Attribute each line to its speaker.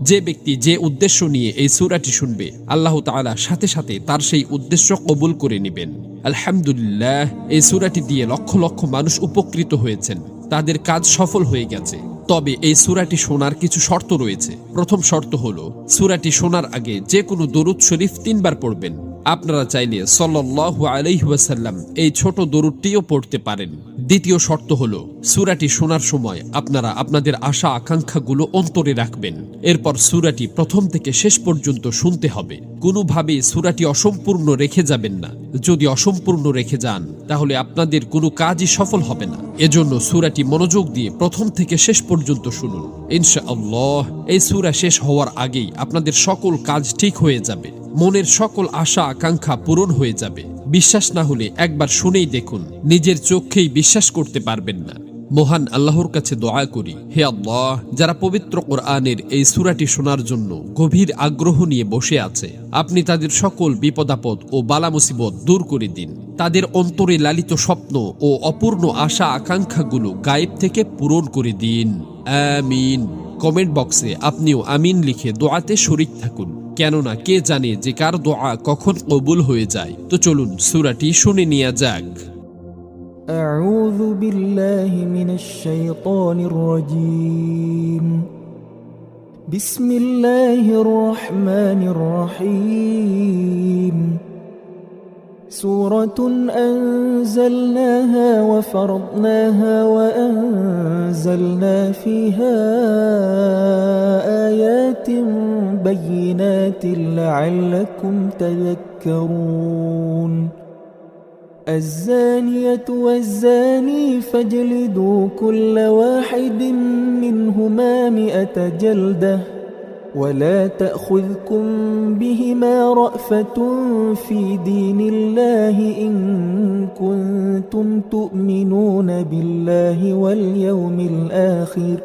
Speaker 1: যে ব্যক্তি যে উদ্দেশ্য নিয়ে এই সূরাটি শুনবে, আল্লাহ তাআলা সাথে সাথে তার সেই উদ্দেশ্য কবুল করে নেবেন। আলহামদুলিল্লাহ, এই সূরাটি দিয়ে লক্ষ লক্ষ মানুষ উপকৃত হয়েছেন, তাদের কাজ সফল হয়ে গেছে। তবে এই সূরাটি শোনার কিছু শর্ত রয়েছে। প্রথম শর্ত হলো, সূরাটি শোনার আগে যে কোনো দরুদ শরীফ 3 বার পড়বেন। আপনারা চাইলে সাল্লাল্লাহু আলাইহি ওয়াসাল্লাম এই ছোট দরুদটিও পড়তে পারেন। দ্বিতীয় শর্ত হলো, সূরাটি শোনার সময় আপনারা আপনাদের আশা আকাঙ্ক্ষাগুলো অন্তরে রাখবেন। এরপর সূরাটি প্রথম থেকে শেষ পর্যন্ত শুনতে হবে। কোনোভাবে সূরাটি অসম্পূর্ণ রেখে যাবেন না। যদি অসম্পূর্ণ রেখে যান, তাহলে আপনাদের কোনো কাজই সফল হবে না। এজন্য সূরাটি মনোযোগ দিয়ে প্রথম থেকে শেষ পর্যন্ত শুনুন। ইনশাআল্লাহ এই সূরা শেষ হওয়ার আগেই আপনাদের সকল কাজ ঠিক হয়ে যাবে, মনের সকল আশা আকাঙ্ক্ষা পূরণ হয়ে যাবে। বিশ্বাস না হলে একবার শুনেই দেখুন, নিজের চোখেই বিশ্বাস করতে পারবেন না। মহান আল্লাহর কাছে দোয়া করি, হে আল্লাহ, যারা পবিত্র কোরআনের এই সূরাটি শোনার জন্য গভীর আগ্রহ নিয়ে বসে আছে, আপনি তাদের সকল বিপদাপদ ও বালা মুসিবত দূর করে দিন। তাদের অন্তরে লালিত স্বপ্ন ও অপূর্ণ আশা আকাঙ্ক্ষাগুলো গায়েব থেকে পূরণ করে দিন। আমিন। কমেন্ট বক্সে আপনিও আমিন লিখে দোয়াতে শরীক থাকুন, কেননা কে জানে যে কার দোয়া কখন কবুল হয়ে যায়। তো চলুন সূরাটি শুনে নেওয়া যাক।
Speaker 2: أعوذ بالله من الشيطان الرجيم. بسم الله الرحمن الرحيم. سورة أنزلناها وفرضناها وأنزلنا فيها آيات بينات لعلكم تذكرون. الزانية والزاني فاجلدوا كل واحد منهما 100 جلدة ولا تأخذكم بهما رأفة في دين الله إن كنتم تؤمنون بالله واليوم الآخر